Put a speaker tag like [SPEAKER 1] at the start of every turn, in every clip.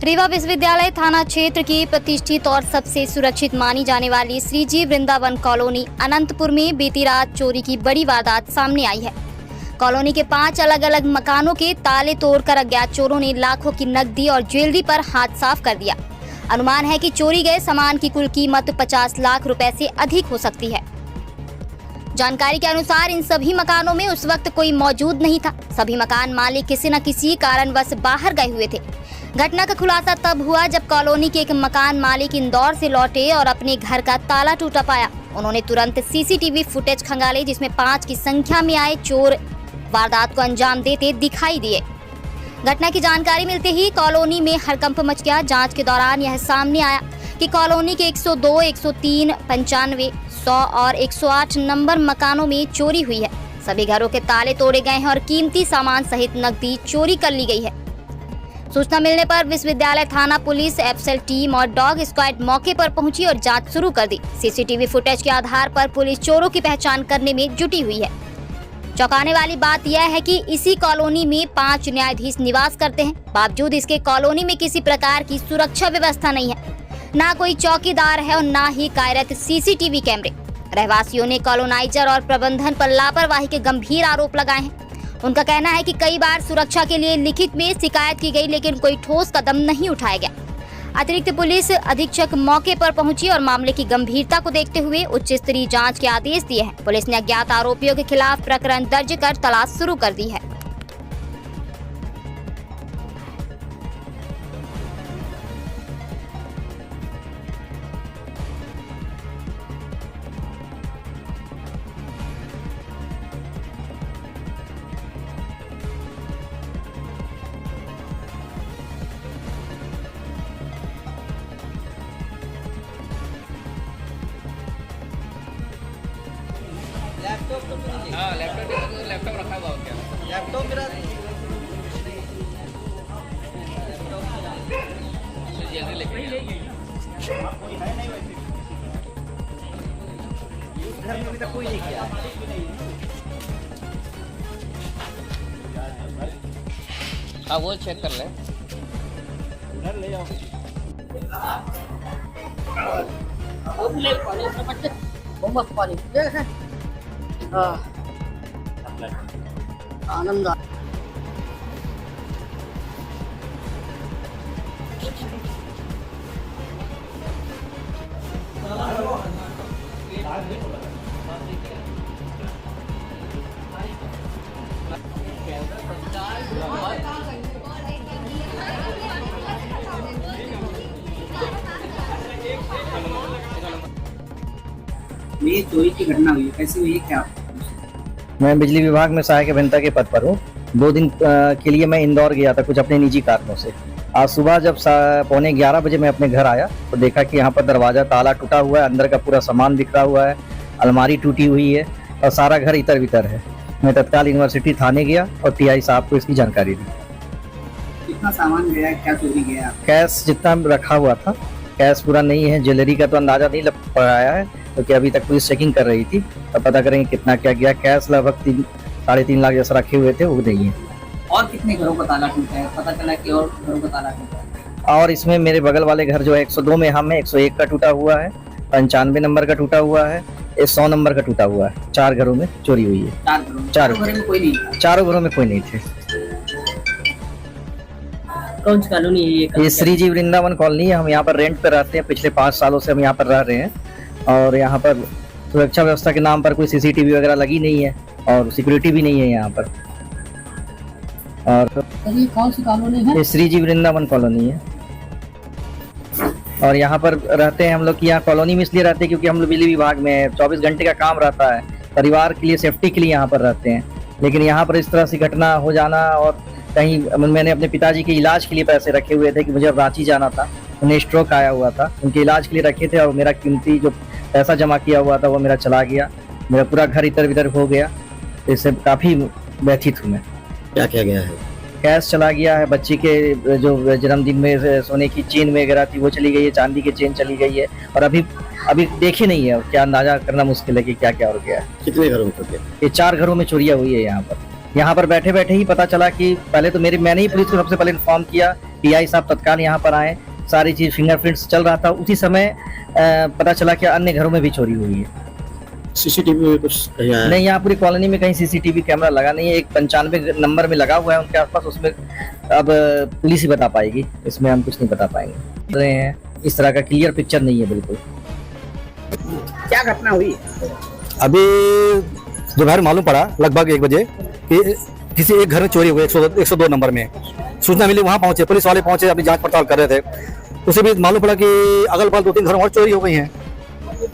[SPEAKER 1] रीवा विश्वविद्यालय थाना क्षेत्र की प्रतिष्ठित और सबसे सुरक्षित मानी जाने वाली श्रीजी वृंदावन कॉलोनी अनंतपुर में बीती रात चोरी की बड़ी वारदात सामने आई है। कॉलोनी के 5 अलग अलग मकानों के ताले तोड़कर अज्ञात चोरों ने लाखों की नकदी और ज्वेलरी पर हाथ साफ कर दिया। अनुमान है कि चोरी गए सामान की कुल कीमत 50 लाख रुपए से अधिक हो सकती है। जानकारी के अनुसार इन सभी मकानों में उस वक्त कोई मौजूद नहीं था। सभी मकान मालिक किसी न किसी कारणवश बाहर गए हुए थे। घटना का खुलासा तब हुआ जब कॉलोनी के एक मकान मालिक इंदौर से लौटे और अपने घर का ताला टूटा पाया। उन्होंने तुरंत सीसीटीवी फुटेज खंगाले, जिसमें 5 की संख्या में आए चोर वारदात को अंजाम देते दिखाई दिए। घटना की जानकारी मिलते ही कॉलोनी में हड़कंप मच गया। जांच के दौरान यह सामने आया कि कॉलोनी के 102, 103, 95, 100 और 108 नंबर मकानों में चोरी हुई है। सभी घरों के ताले तोड़े गए हैं और कीमती सामान सहित नकदी चोरी कर ली गई है। सूचना मिलने पर विश्वविद्यालय थाना पुलिस, एफएसएल टीम और डॉग स्क्वाड मौके पर पहुंची और जांच शुरू कर दी। सीसीटीवी फुटेज के आधार पर पुलिस चोरों की पहचान करने में जुटी हुई है। चौंकाने वाली बात यह है कि इसी कॉलोनी में 5 न्यायाधीश निवास करते हैं। बावजूद इसके कॉलोनी में किसी प्रकार की सुरक्षा व्यवस्था नहीं है, ना कोई चौकीदार है और ना ही कार्यरत सीसीटीवी कैमरे। रहवासियों ने कॉलोनाइजर और प्रबंधन पर लापरवाही के गंभीर आरोप लगाए हैं। उनका कहना है कि कई बार सुरक्षा के लिए लिखित में शिकायत की गई, लेकिन कोई ठोस कदम नहीं उठाया गया। अतिरिक्त पुलिस अधीक्षक मौके पर पहुंची और मामले की गंभीरता को देखते हुए उच्च स्तरीय जांच के आदेश दिए हैं। पुलिस ने अज्ञात आरोपियों के खिलाफ प्रकरण दर्ज कर तलाश शुरू कर दी है।
[SPEAKER 2] हाँ, लैपटॉप रखा हुआ क्या? लैपटॉप मेरा जल्दी लेके घर में अभी तक कोई नहीं किया। हाँ, वो चेक कर ले। उधर ले जाओ।
[SPEAKER 3] पानी आनंद
[SPEAKER 4] ये चोरी की घटना हुई है, कैसे हुई है, क्या?
[SPEAKER 5] मैं बिजली विभाग में सहायक अभियंता के पद पर हूँ। 2 दिन के लिए मैं इंदौर गया था कुछ अपने निजी कारणों से। आज सुबह जब 11:15 बजे मैं अपने घर आया तो देखा कि यहाँ पर दरवाजा ताला टूटा हुआ है, अंदर का पूरा सामान बिखरा हुआ है, अलमारी टूटी हुई है और सारा घर इतर बितर है। मैं तत्काल यूनिवर्सिटी थाने गया और टीआई साहब को इसकी जानकारी दी।
[SPEAKER 4] कितना सामान गया, क्या चोरी गया?
[SPEAKER 5] कैश जितना रखा हुआ था, कैश पूरा नहीं है। ज्वेलरी का तो अंदाजा नहीं लग पाया है क्योंकि अभी तक पुलिस चेकिंग कर रही थी, तो पता करेंगे कितना क्या गया। कैश लगभग 3-3.5 लाख जैसा रखे हुए थे, वो नहीं है।
[SPEAKER 4] और कितने घरों का ताला टूटा है? पता चला कि और घरों का ताला टूटा है।
[SPEAKER 5] और इसमें मेरे बगल वाले घर जो है 102 में हम है, 101 का टूटा हुआ है, 95 नंबर का टूटा हुआ है, 100 नंबर का टूटा हुआ है। 4 घरों में चोरी हुई है।
[SPEAKER 4] 4 घरों में?
[SPEAKER 5] चारों
[SPEAKER 4] घरों में कोई नहीं था?
[SPEAKER 5] चारों घरों में कोई नहीं थे।
[SPEAKER 3] कौन सी कॉलोनी है
[SPEAKER 5] ये श्रीजी वृंदावन कॉलोनी है। हम यहाँ पर रेंट पे रहते हैं, पिछले 5 सालों से हम यहाँ पर रह रहे हैं और यहाँ पर सुरक्षा व्यवस्था के नाम पर कोई सीसीटीवी वगैरह लगी नहीं है और सिक्योरिटी भी नहीं है यहाँ पर। और
[SPEAKER 3] ये कौन सी कॉलोनी है?
[SPEAKER 5] ये श्रीजी वृंदावन कॉलोनी है और यहाँ पर रहते हैं हम लोग। यहाँ कॉलोनी में इसलिए रहते हैं क्योंकि हम लोग बिजली विभाग में 24 घंटे का काम रहता है, परिवार के लिए सेफ्टी के लिए यहाँ पर रहते हैं। लेकिन यहाँ पर इस तरह से घटना हो जाना, और कहीं मैंने अपने पिताजी के इलाज के लिए पैसे रखे हुए थे कि मुझे रांची जाना था, उन्हें स्ट्रोक आया हुआ था, उनके इलाज के लिए रखे थे और मेरा कीमती जो पैसा जमा किया हुआ था वो मेरा चला गया। मेरा पूरा घर इधर उधर हो गया, इससे काफ़ी व्यथित हूँ मैं।
[SPEAKER 6] क्या क्या गया है?
[SPEAKER 5] कैश चला गया है, बच्ची के जो जन्मदिन में सोने की चेन वगैरह थी वो चली गई है, चांदी की चेन चली गई है और अभी देखी नहीं है, क्या अंदाजा करना मुश्किल है कि क्या क्या हो गया है।
[SPEAKER 6] कितने घरों में चोरी?
[SPEAKER 5] ये 4 घरों में चोरियां हुई है यहाँ पर। यहाँ पर बैठे बैठे ही पता चला कि पहले तो मैंने ही पुलिस को सबसे पहले इन्फॉर्म किया, पीआई साहब तत्काल यहाँ पर आए, सारी चीज फिंगरप्रिंट्स चल रहा था। उसी समय पता चला कि अन्य घरों में भी चोरी हुई है।
[SPEAKER 6] सीसीटीवी में कुछ कहीं आया?
[SPEAKER 5] नहीं, यहाँ पूरी कॉलोनी में कहीं सीसीटीवी कैमरा लगा नहीं है। एक 95 नंबर में लगा हुआ है उनके आसपास, उसमें अब पुलिस ही बता पाएगी, इसमें हम कुछ नहीं बता पाएंगे। रहे हैं इस तरह का क्लियर पिक्चर नहीं है बिल्कुल।
[SPEAKER 4] क्या घटना हुई?
[SPEAKER 6] अभी दोपहर मालूम पड़ा लगभग 1 बजे कि किसी एक घर में चोरी हुई 102 नंबर में। सूचना मिली, वहाँ पहुंचे, पुलिस वाले पहुंचे, अभी जांच पड़ताल कर रहे थे। उसे भी मालूम पड़ा कि अगल बगल 2-3 घरों और चोरी हो गई हैं।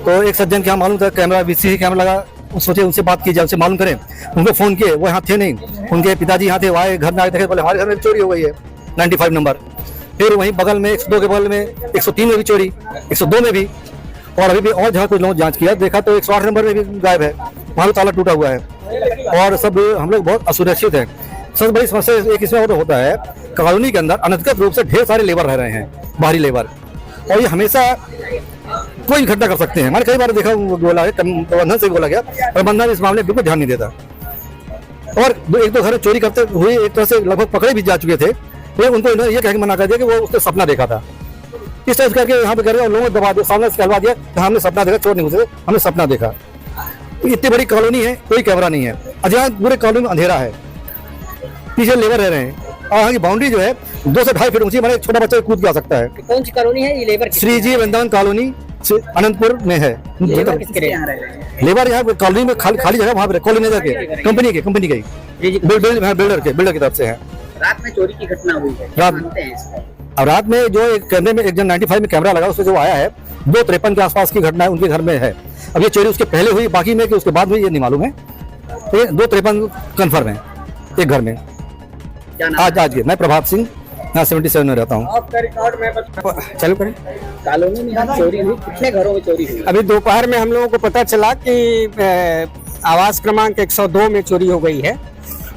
[SPEAKER 6] तो एक सज्जन के यहाँ मालूम था कैमरा, सीसी कैमरा लगा, सोचे उनसे बात की जाए, उनसे मालूम करें। उनको फोन किए, वो यहाँ थे नहीं, उनके पिताजी यहाँ थे, वो आए घर में, आए देखे, बोले हमारे घर में चोरी हो गई है 95 नंबर। फिर वहीं बगल में 102 के बगल में 103 में भी चोरी, 102 में भी, और अभी भी और जहाँ कुछ लोगों जांच किया, देखा तो 108 नंबर में भी गायब है, वहाँ भी ताला टूटा हुआ है और सब हम लोग बहुत असुरक्षित हैं। सबसे बड़ी समस्या एक इसमें और होता है, कॉलोनी के अंदर अनधिकृत रूप से ढेर सारे लेबर रह रहे हैं, बाहरी लेबर, और ये हमेशा कोई घटना कर सकते हैं। मैंने कई बार देखा, बोला है प्रबंधन से बोला गया, प्रबंधन इस मामले में बिल्कुल ध्यान नहीं देता और 1-2 घर चोरी करते हुए एक तरह से लगभग पकड़े भी जा चुके थे। फिर उनको इन्होंने ये कह के मना कर दिया कि वो उसने सपना देखा था, इस तरह करके यहाँ पे करके लोगों को दबा दिया, सामने से कहलवा दिया कि हमने सपना देखा, चोर नहीं घुसे, हमने सपना देखा। इतनी बड़ी कॉलोनी है, कोई कैमरा नहीं है, अजय पूरे कॉलोनी में अंधेरा है, पीछे लेबर रह रहे हैं और यहाँ की बाउंड्री जो है 2 से 2.5 फीट ऊंची, मैंने एक छोटा बच्चा कूद के आ सकता है।
[SPEAKER 3] कौन सी कॉलोनी है ये? लेबर
[SPEAKER 6] श्री जी वृंदावन कॉलोनी अनंतपुर में है।
[SPEAKER 3] लेबर किसके यहाँ रह रहे हैं?
[SPEAKER 6] लेबर यहाँ कॉलोनी में खाली जगह वहाँ पे कॉलोनी के कंपनी के बिल्डर की तरफ से है।
[SPEAKER 4] रात में चोरी की घटना हुई है,
[SPEAKER 6] रात-
[SPEAKER 4] मानते हैं इसको?
[SPEAKER 6] अब रात में जो एक कैमरे में, एक जन 95 में कैमरा लगा, उससे जो आया है 2:53 के आसपास की घटना है, उनके घर में है। अब ये चोरी उसके पहले हुई, बाकी में कि उसके बाद हुई ये नहीं मालूम है। तो 2:53 कन्फर्म है एक घर में।
[SPEAKER 4] क्या नाम?
[SPEAKER 6] आज मैं प्रभात सिंह, यहाँ 77 में रहता हूँ।
[SPEAKER 4] आपका रिकॉर्ड में
[SPEAKER 6] चालू करें।
[SPEAKER 4] कॉलोनी में यहाँ चोरी हुई, कितने घरों में चोरी हुई?
[SPEAKER 7] अभी दोपहर में हम लोगों को पता चला कि आवास क्रमांक 102 में चोरी हो गई है।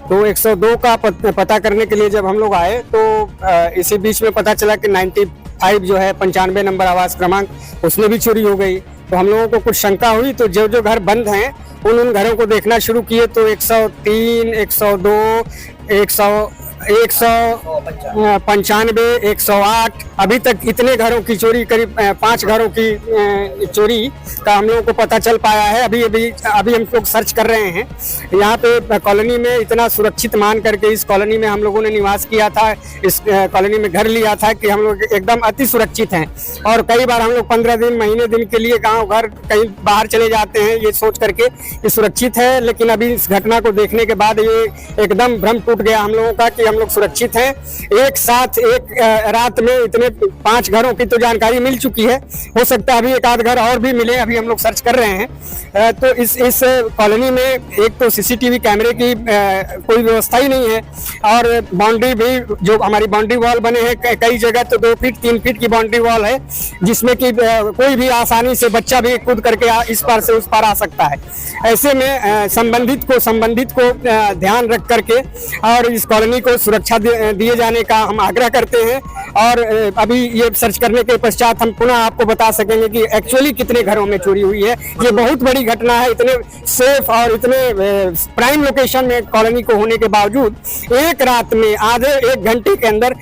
[SPEAKER 7] तो 102 का पता करने के लिए जब हम लोग आए तो इसी बीच में पता चला कि 95 जो है 95 नंबर आवास क्रमांक, उसमें भी चोरी हो गई। तो हम लोगों को कुछ शंका हुई, तो जो घर बंद हैं उन घरों को देखना शुरू किए तो 103, 102, 195, 108, अभी तक इतने घरों की चोरी, करीब 5 घरों की चोरी का हम लोगों को पता चल पाया है। अभी हम लोग सर्च कर रहे हैं। यहाँ पे कॉलोनी में इतना सुरक्षित मान करके इस कॉलोनी में हम लोगों ने निवास किया था, इस कॉलोनी में घर लिया था कि हम लोग एकदम अति सुरक्षित हैं। और कई बार हम लोग 15 दिन, महीने दिन के लिए गाँव घर कहीं बाहर चले जाते हैं ये सोच करके कि सुरक्षित है, लेकिन अभी इस घटना को देखने के बाद ये एकदम भ्रम टूट गया हम लोगों का कि हम लोग सुरक्षित हैं। एक साथ एक रात में इतने 5 घरों की तो जानकारी मिल चुकी है, हो सकता है अभी 1-8 घर और भी मिले, अभी हम लोग सर्च कर रहे हैं। तो इस कॉलोनी में एक तो सीसीटीवी कैमरे की कोई व्यवस्था ही नहीं है और बाउंड्री भी, जो हमारी बाउंड्री वॉल बने हैं कई जगह तो 2 फीट 3 फीट की बाउंड्री वॉल है, जिसमें कि कोई भी आसानी से बच्चा भी कूद करके इस पार से उस पार आ सकता है। ऐसे में संबंधित को ध्यान रख करके और इस कॉलोनी को सुरक्षा दिए जाने का हम आग्रह करते हैं। और अभी ये सर्च करने के पश्चात हम पुनः आपको बता सकेंगे कि एक्चुअली कितने घरों में चोरी हुई है। ये बहुत बड़ी घटना है, इतने सेफ और इतने प्राइम लोकेशन में कॉलोनी को होने के बावजूद एक रात में आधे 1 घंटे के अंदर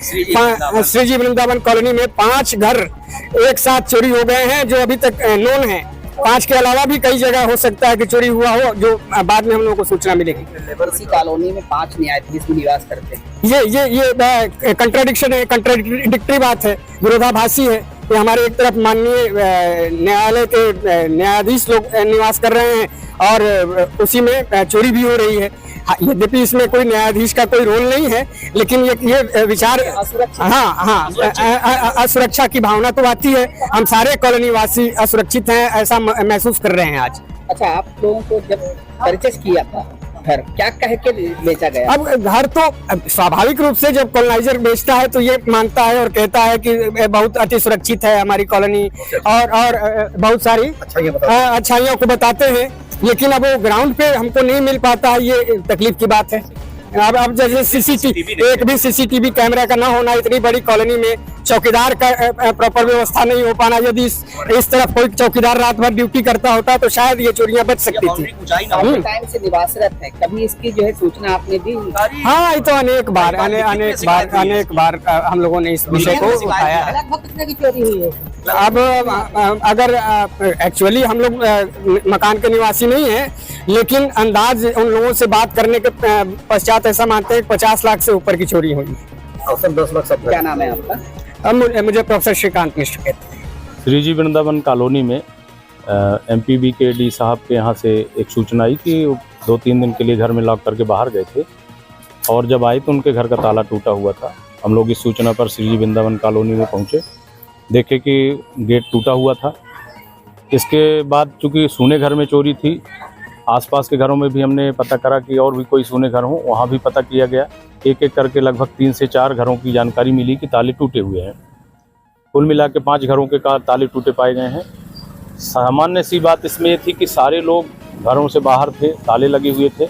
[SPEAKER 7] श्रीजी वृंदावन कॉलोनी में 5 घर एक साथ चोरी हो गए हैं, जो अभी तक नोन है। 5 के अलावा भी कई जगह हो सकता है कि चोरी हुआ हो, जो बाद में हम लोगों को सूचना मिलेगी।
[SPEAKER 4] इसी कॉलोनी में 5 न्यायाधीश भी निवास करते हैं।
[SPEAKER 7] ये कंट्राडिक्शन है, कंट्राडिक्टरी बात है, विरोधाभासी है। ये हमारे एक तरफ माननीय न्यायालय के न्यायाधीश लोग निवास कर रहे हैं और उसी में चोरी भी हो रही है। यद्यपि इसमें कोई न्यायाधीश का कोई रोल नहीं है, लेकिन ये विचार असुरक्षा की भावना तो आती है। हम सारे कॉलोनी वासी असुरक्षित हैं, ऐसा महसूस कर रहे हैं आज।
[SPEAKER 4] अच्छा, आप लोगों को जब परचेस किया था घर, क्या कह के बेचा गया?
[SPEAKER 7] अब घर तो स्वाभाविक रूप से जब कॉलोनाइजर बेचता है तो ये मानता है और कहता है कि बहुत अति सुरक्षित है हमारी कॉलोनी और बहुत सारी अच्छाइयों को बताते हैं, लेकिन अब वो ग्राउंड पे हमको नहीं मिल पाता है, ये तकलीफ की बात है। अब जैसे सीसीटीवी, एक भी सीसीटीवी कैमरा का ना होना, इतनी बड़ी कॉलोनी में चौकीदार का प्रॉपर व्यवस्था नहीं हो पाना, यदि इस तरफ कोई चौकीदार रात भर ड्यूटी करता होता तो शायद ये चोरियां बच सकती थी।
[SPEAKER 4] काफी टाइम से निवासरत है, कभी इसकी जो है सूचना आपने दी?
[SPEAKER 7] हाँ, ये तो अनेक बार हम लोगों ने इस विषय को उठाया है।
[SPEAKER 4] लगभग कितने की चोरी हुई है?
[SPEAKER 7] अब अगर एक्चुअली हम लोग मकान के निवासी नहीं हैं, लेकिन अंदाज उन लोगों से बात करने के पश्चात ऐसा मानते हैं 50 लाख से ऊपर की चोरी हुई।
[SPEAKER 6] 10 लाख सब।
[SPEAKER 4] क्या नाम है आपका?
[SPEAKER 7] अब मुझे प्रोफेसर श्रीकांत मिश्र कहते हैं।
[SPEAKER 8] श्रीजी वृंदावन कॉलोनी में एमपीबी के डी साहब के यहाँ से एक सूचना आई कि 2-3 दिन के लिए घर में लॉक करके बाहर गए थे और जब आए तो उनके घर का ताला टूटा हुआ था। हम लोग इस सूचना पर श्रीजी वृंदावन कॉलोनी में पहुँचे, देखे कि गेट टूटा हुआ था। इसके बाद चूँकि सूने घर में चोरी थी, आसपास के घरों में भी हमने पता करा कि और भी कोई सूने घर हों, वहाँ भी पता किया गया। एक एक करके लगभग 3 से 4 घरों की जानकारी मिली कि ताले टूटे हुए हैं। कुल मिला के 5 घरों के ताले टूटे पाए गए हैं। सामान्य सी बात इसमें ये थी कि सारे लोग घरों से बाहर थे, ताले लगे हुए थे।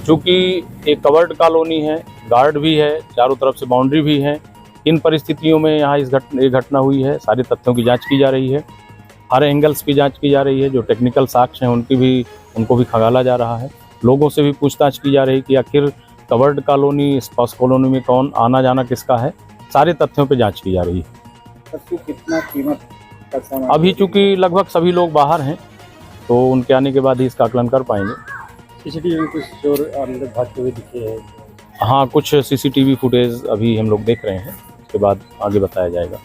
[SPEAKER 8] चूँकि एक कवर्ड कॉलोनी है, गार्ड भी है, चारों तरफ से बाउंड्री भी है, इन परिस्थितियों में यहाँ ये घटना हुई है। सारे तथ्यों की जाँच की जा रही है, हर एंगल्स की जांच की जा रही है। जो टेक्निकल साक्ष्य हैं उनको भी खंगाला जा रहा है। लोगों से भी पूछताछ की जा रही है कि आखिर कवर्ड कॉलोनी, स्पॉस कॉलोनी में कौन आना जाना किसका है। सारे तथ्यों पे जांच की जा रही है।
[SPEAKER 6] कितना कीमत का सामान?
[SPEAKER 8] अभी चूंकि लगभग सभी लोग बाहर हैं तो उनके आने के बाद ही इसका आकलन कर पाएंगे।
[SPEAKER 6] सीसीटीवी में कुछ चोर अंदर भागते हुए दिखे हैं?
[SPEAKER 8] हाँ, कुछ सीसीटीवी फुटेज अभी हम लोग देख रहे हैं, उसके बाद आगे बताया जाएगा।